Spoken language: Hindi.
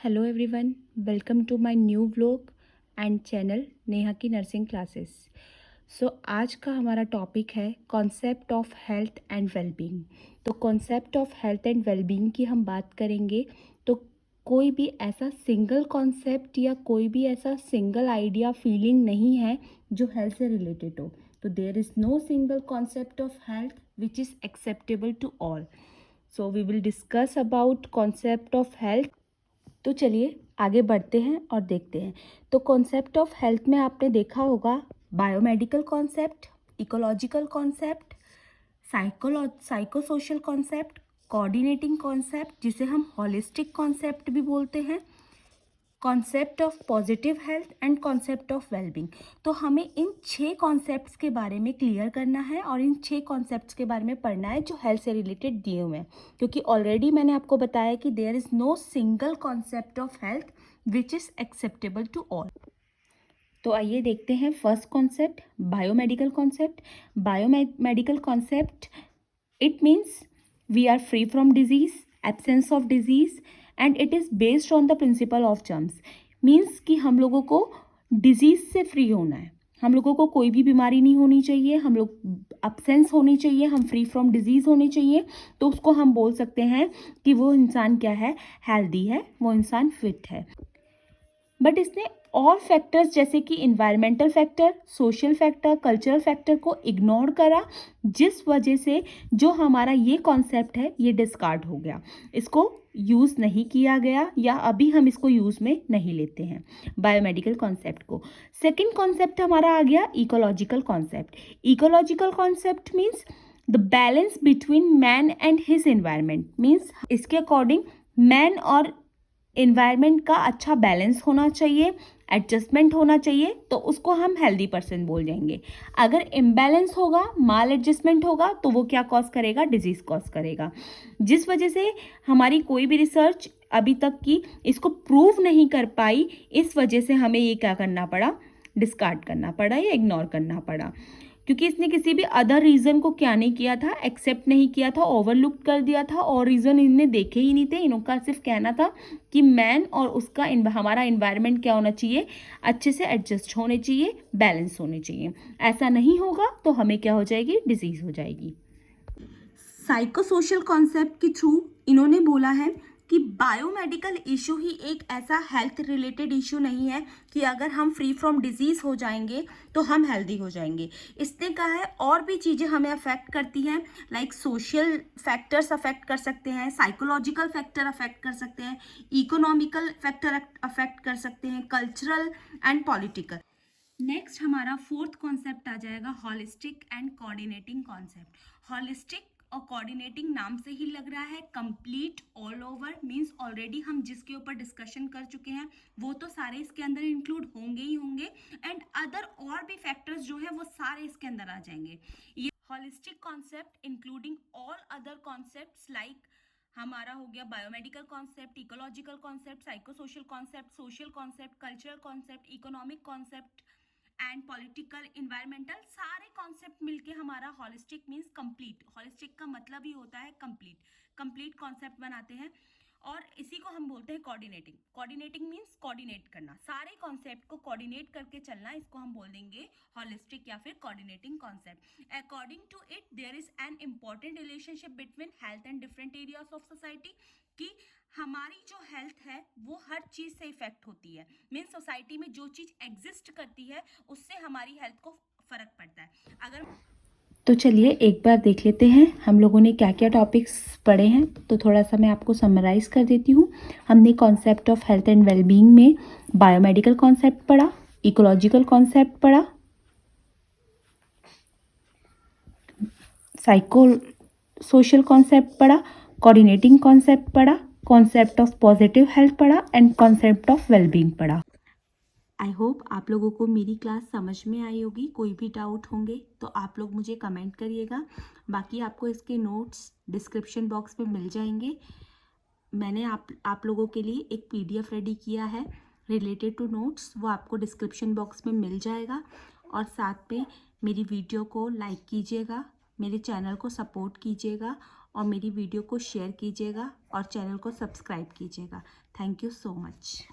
Hello everyone, welcome to my new vlog and channel Neha की नर्सिंग क्लासेस। आज का हमारा टॉपिक है concept of health and wellbeing. तो concept of health and wellbeing की हम बात करेंगे तो कोई भी ऐसा सिंगल कॉन्सेप्ट या कोई भी ऐसा सिंगल आइडिया फीलिंग नहीं है जो हेल्थ से रिलेटेड हो। तो there is no single concept of health which is acceptable to all. So we will discuss about concept of health. तो चलिए आगे बढ़ते हैं और देखते हैं। तो कॉन्सेप्ट ऑफ हेल्थ में आपने देखा होगा biomedical concept, ecological concept, psychosocial concept, coordinating concept जिसे हम हॉलिस्टिक कॉन्सेप्ट भी बोलते हैं, concept of positive health and concept of wellbeing. तो हमें इन 6 कॉन्सेप्ट्स के बारे में क्लियर करना है और इन 6 कॉन्सेप्ट्स के बारे में पढ़ना है जो हेल्थ से रिलेटेड दिए हुए हैं, क्योंकि ऑलरेडी मैंने आपको बताया कि there is no single concept of health which is acceptable to all. तो आइए देखते हैं first concept, biomedical concept. Biomedical concept, it means we are free from disease, absence of disease and it is based on the principle of germs। Means कि हम लोगों को डिजीज़ से फ्री होना है, हम लोगों को कोई भी बीमारी नहीं होनी चाहिए, हम लोग absence होनी चाहिए, हम फ्री फ्रॉम डिजीज़ होने चाहिए। तो उसको हम बोल सकते हैं कि वो इंसान क्या है, हेल्दी है, वो इंसान फिट है। बट इसने और फैक्टर्स जैसे कि environmental factor, social factor, cultural factor को इग्नोर करा, जिस वजह से जो हमारा ये कॉन्सेप्ट है ये डिस्कार्ड हो गया, इसको यूज़ नहीं किया गया या अभी हम इसको यूज़ में नहीं लेते हैं बायोमेडिकल कॉन्सेप्ट को। सेकेंड कॉन्सेप्ट हमारा आ गया ecological concept. Ecological concept means the balance between man and his environment. Means इसके अकॉर्डिंग मैन और एनवायरनमेंट का अच्छा बैलेंस होना चाहिए, एडजस्टमेंट होना चाहिए, तो उसको हम हेल्दी पर्सन बोल जाएंगे। अगर इम्बैलेंस होगा, माल एडजस्टमेंट होगा, तो वो क्या कॉज करेगा, डिजीज कॉज करेगा। जिस वजह से हमारी कोई भी रिसर्च अभी तक की इसको प्रूव नहीं कर पाई, इस वजह से हमें ये क्या करना पड़ा, डिस्कार्ड करना पड़ा या इग्नोर करना पड़ा, क्योंकि इसने किसी भी अदर रीज़न को क्या नहीं किया था, एक्सेप्ट नहीं किया था, ओवरलुक कर दिया था, और रीज़न इनने देखे ही नहीं थे। इनका सिर्फ कहना था कि मैन और उसका हमारा इन्वायरमेंट क्या होना चाहिए, अच्छे से एडजस्ट होने चाहिए, बैलेंस होने चाहिए। ऐसा नहीं होगा तो हमें क्या हो जाएगी, डिजीज़ हो जाएगी। साइकोसोशल कॉन्सेप्ट के थ्रू इन्होंने बोला है कि बायोमेडिकल इशू ही एक ऐसा हेल्थ रिलेटेड इशू नहीं है कि अगर हम फ्री फ्रॉम डिजीज हो जाएंगे तो हम हेल्दी हो जाएंगे। इसने कहा है और भी चीज़ें हमें अफेक्ट करती हैं, लाइक सोशल फैक्टर्स अफेक्ट कर सकते हैं, साइकोलॉजिकल फैक्टर अफेक्ट कर सकते हैं, इकोनॉमिकल फैक्टर अफेक्ट कर सकते हैं, कल्चरल एंड पॉलिटिकल। नेक्स्ट हमारा फोर्थ कॉन्सेप्ट आ जाएगा holistic and coordinating concept. Holistic और कोऑर्डिनेटिंग नाम से ही लग रहा है complete, all over, means already हम जिसके ऊपर डिस्कशन कर चुके हैं वो तो सारे इसके अंदर इंक्लूड होंगे ही होंगे, एंड अदर और भी फैक्टर्स जो है वो सारे इसके अंदर आ जाएंगे। ये holistic concept including all other concepts like हमारा हो गया biomedical concept, ecological concept, psychosocial concept, social concept, cultural concept, economic concept and political, environmental, सारे कॉन्सेप्ट मिलके हमारा हॉलिस्टिक मीन्स कंप्लीट। हॉलिस्टिक का मतलब ही होता है कंप्लीट, कंप्लीट कॉन्सेप्ट बनाते हैं, और इसी को हम बोलते हैं कोऑर्डिनेटिंग। कोऑर्डिनेटिंग मीन्स कोऑर्डिनेट करना, सारे कॉन्सेप्ट को कोऑर्डिनेट करके चलना, इसको हम बोल देंगे हॉलिस्टिक या फिर coordinating concept. According to it there is an important relationship between health and different areas of society, कि हमारी जो हेल्थ है वो हर चीज़ से इफेक्ट होती है। मीन्स सोसाइटी में जो चीज़ एग्जिस्ट करती है उससे हमारी हेल्थ को फर्क पड़ता है। अगर तो चलिए एक बार देख लेते हैं हम लोगों ने क्या क्या टॉपिक्स पढ़े हैं। तो थोड़ा सा मैं आपको समराइज़ कर देती हूँ। हमने concept of health and wellbeing में बायोमेडिकल कॉन्सेप्ट पढ़ा, इकोलॉजिकल कॉन्सेप्ट पढ़ा, साइको सोशल कॉन्सेप्ट पढ़ा, कोऑर्डिनेटिंग कॉन्सेप्ट पढ़ा, कॉन्सेप्ट ऑफ पॉजिटिव हेल्थ पढ़ा एंड कॉन्सेप्ट ऑफ वेलबींग पढ़ा। आई होप आप लोगों को मेरी क्लास समझ में आई होगी। कोई भी डाउट होंगे तो आप लोग मुझे कमेंट करिएगा। बाकी आपको इसके नोट्स डिस्क्रिप्शन बॉक्स में मिल जाएंगे। मैंने आप लोगों के लिए एक PDF रेडी किया है रिलेटेड टू नोट्स, वो आपको डिस्क्रिप्शन बॉक्स में मिल जाएगा। और साथ में मेरी वीडियो को लाइक कीजिएगा, मेरे चैनल को सपोर्ट कीजिएगा और मेरी वीडियो को शेयर कीजिएगा और चैनल को सब्सक्राइब कीजिएगा। Thank you so much.